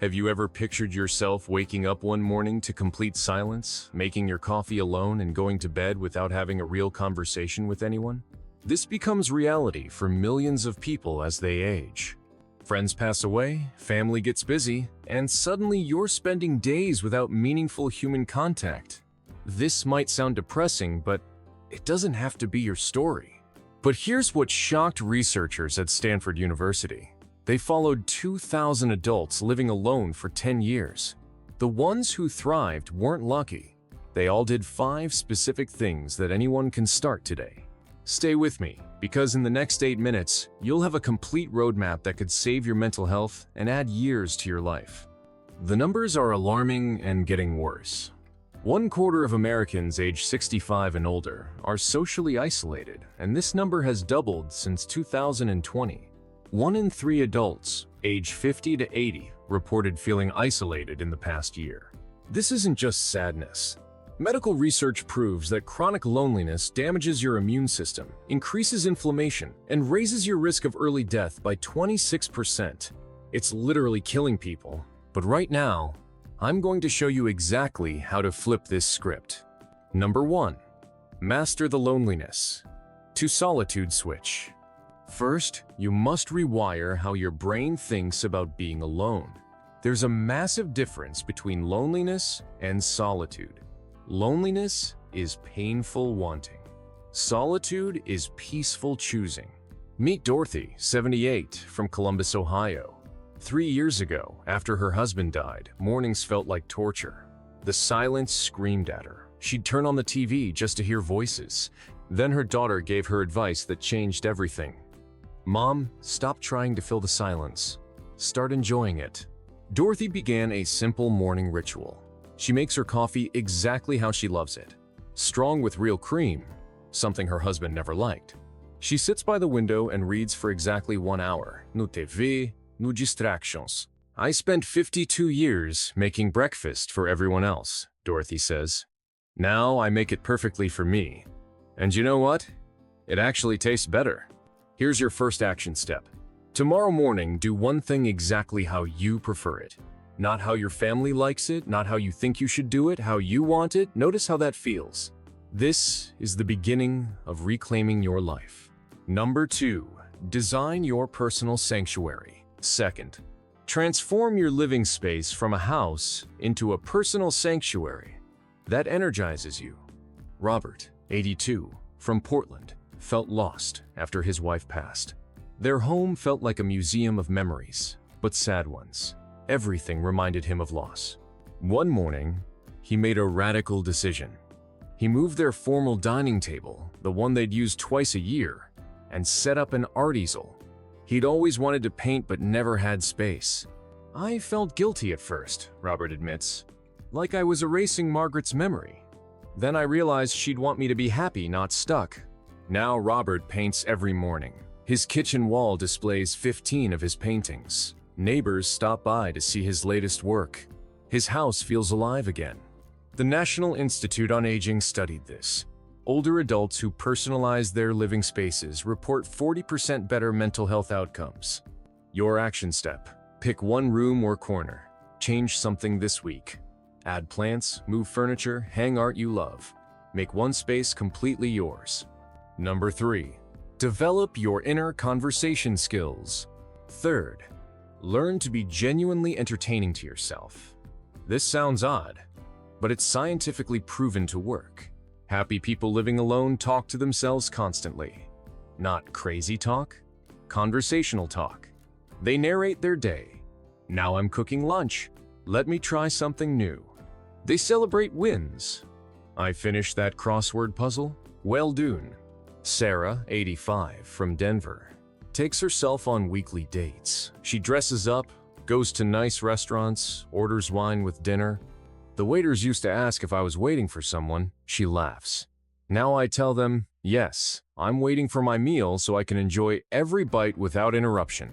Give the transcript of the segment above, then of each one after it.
Have you ever pictured yourself waking up one morning to complete silence, making your coffee alone and going to bed without having a real conversation with anyone? This becomes reality for millions of people as they age. Friends pass away, family gets busy, and suddenly you're spending days without meaningful human contact. This might sound depressing, but it doesn't have to be your story. But here's what shocked researchers at Stanford University. They followed 2,000 adults living alone for 10 years. The ones who thrived weren't lucky. They all did 5 specific things that anyone can start today. Stay with me, because in the next 8 minutes, you'll have a complete roadmap that could save your mental health and add years to your life. The numbers are alarming and getting worse. 1/4 of Americans aged 65 and older are socially isolated, and this number has doubled since 2020. 1 in 3 adults, aged 50 to 80, reported feeling isolated in the past year. This isn't just sadness. Medical research proves that chronic loneliness damages your immune system, increases inflammation, and raises your risk of early death by 26%. It's literally killing people. But right now, I'm going to show you exactly how to flip this script. Number 1. Master the loneliness. To solitude switch. First, you must rewire how your brain thinks about being alone. There's a massive difference between loneliness and solitude. Loneliness is painful wanting. Solitude is peaceful choosing. Meet Dorothy, 78, from Columbus, Ohio. 3 years ago, after her husband died, mornings felt like torture. The silence screamed at her. She'd turn on the TV just to hear voices. Then her daughter gave her advice that changed everything. "Mom, stop trying to fill the silence. Start enjoying it." Dorothy began a simple morning ritual. She makes her coffee exactly how she loves it. Strong with real cream, something her husband never liked. She sits by the window and reads for exactly 1 hour. No TV, no distractions. "I spent 52 years making breakfast for everyone else," Dorothy says. "Now I make it perfectly for me. And you know what? It actually tastes better." Here's your first action step. Tomorrow morning, do one thing exactly how you prefer it. Not how your family likes it, not how you think you should do it, how you want it. Notice how that feels. This is the beginning of reclaiming your life. Number 2, design your personal sanctuary. Second, transform your living space from a house into a personal sanctuary that energizes you. Robert, 82, from Portland, felt lost after his wife passed. Their home felt like a museum of memories, but sad ones. Everything reminded him of loss. One morning, he made a radical decision. He moved their formal dining table, the one they'd use twice a year, and set up an art easel. He'd always wanted to paint but never had space. "I felt guilty at first," Robert admits, "like I was erasing Margaret's memory. Then I realized she'd want me to be happy, not stuck." Now Robert paints every morning. His kitchen wall displays 15 of his paintings. Neighbors stop by to see his latest work. His house feels alive again. The National Institute on Aging studied this. Older adults who personalize their living spaces report 40% better mental health outcomes. Your action step: pick one room or corner. Change something this week. Add plants, move furniture, hang art you love. Make one space completely yours. Number 3, develop your inner conversation skills. Third, learn to be genuinely entertaining to yourself. This sounds odd, but it's scientifically proven to work. Happy people living alone talk to themselves constantly. Not crazy talk, conversational talk. They narrate their day. "Now I'm cooking lunch. Let me try something new." They celebrate wins. "I finished that crossword puzzle. Well done." Sarah, 85, from Denver, takes herself on weekly dates. She dresses up, goes to nice restaurants, orders wine with dinner. "The waiters used to ask if I was waiting for someone," she laughs. "Now I tell them, yes, I'm waiting for my meal so I can enjoy every bite without interruption."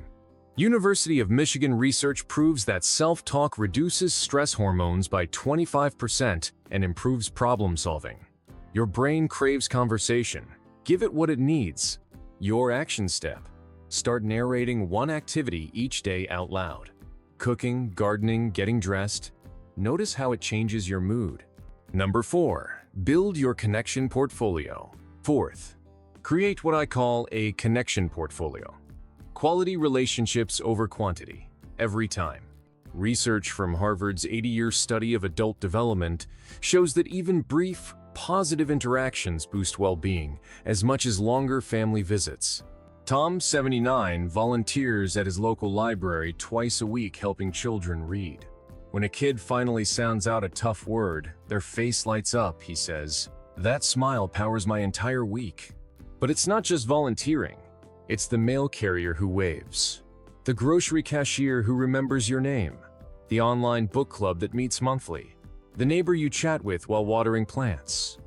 University of Michigan research proves that self-talk reduces stress hormones by 25% and improves problem solving. Your brain craves conversation. Give it what it needs. Your action step: start narrating one activity each day out loud. cooking, gardening, getting dressed. Notice how it changes your mood. Number 4. Build your connection portfolio. Fourth, create what I call a connection portfolio. Quality relationships over quantity, every time. Research from Harvard's 80-year study of adult development shows that even brief, positive interactions boost well-being as much as longer family visits. Tom, 79, volunteers at his local library twice a week helping children read. When a kid finally sounds out a tough word, their face lights up, he says. That smile powers my entire week. But it's not just volunteering. It's the mail carrier who waves, the grocery cashier who remembers your name, the online book club that meets monthly, the neighbor you chat with while watering plants.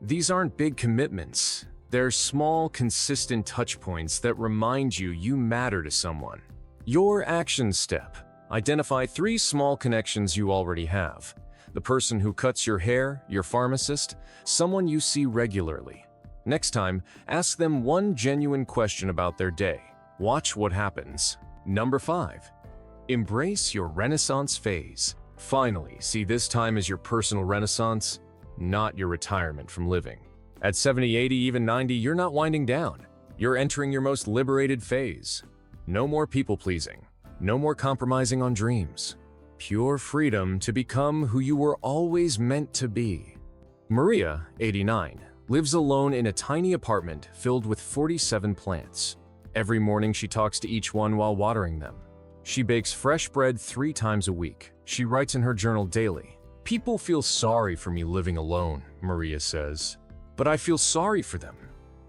These aren't big commitments. They're small, consistent touch points that remind you you matter to someone. Your action step. Identify 3 small connections you already have. The person who cuts your hair, your pharmacist, someone you see regularly. Next time, ask them one genuine question about their day. Watch what happens. Number 5. Embrace your Renaissance phase. Finally, see this time as your personal renaissance, not your retirement from living. At 70, 80, even 90, you're not winding down. You're entering your most liberated phase. No more people-pleasing. No more compromising on dreams. Pure freedom to become who you were always meant to be. Maria, 89, lives alone in a tiny apartment filled with 47 plants. Every morning she talks to each one while watering them. She bakes fresh bread 3 times a week. She writes in her journal daily. People feel sorry for me living alone, Maria says. But I feel sorry for them.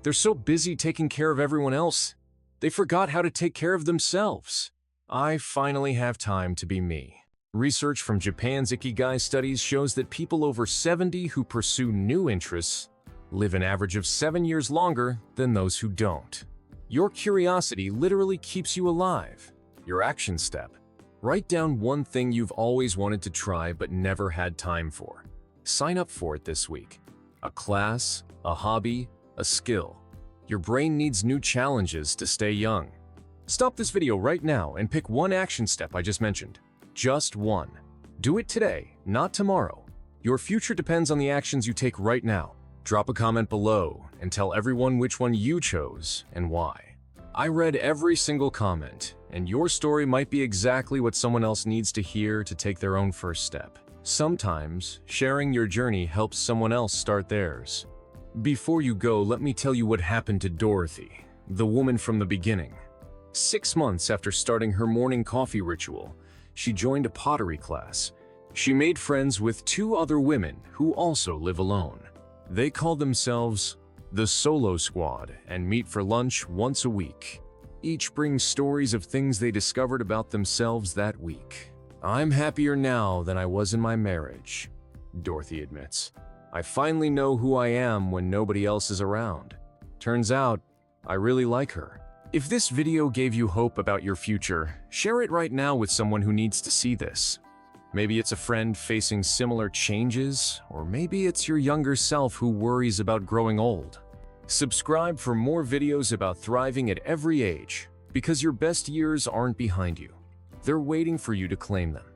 They're so busy taking care of everyone else. They forgot how to take care of themselves. I finally have time to be me. Research from Japan's Ikigai studies shows that people over 70 who pursue new interests live an average of 7 years longer than those who don't. Your curiosity literally keeps you alive. Your action step. Write down one thing you've always wanted to try but never had time for. Sign up for it this week. A class, a hobby, a skill. Your brain needs new challenges to stay young. Stop this video right now and pick one action step I just mentioned. Just one. Do it today, not tomorrow. Your future depends on the actions you take right now. Drop a comment below and tell everyone which one you chose and why. I read every single comment, and your story might be exactly what someone else needs to hear to take their own first step. Sometimes, sharing your journey helps someone else start theirs. Before you go, let me tell you what happened to Dorothy, the woman from the beginning. 6 months after starting her morning coffee ritual, she joined a pottery class. She made friends with 2 other women who also live alone. They call themselves the Solo Squad and meet for lunch once a week. Each brings stories of things they discovered about themselves that week. I'm happier now than I was in my marriage, Dorothy admits. I finally know who I am when nobody else is around. Turns out, I really like her. If this video gave you hope about your future, share it right now with someone who needs to see this. Maybe it's a friend facing similar changes, or maybe it's your younger self who worries about growing old. Subscribe for more videos about thriving at every age, because your best years aren't behind you. They're waiting for you to claim them.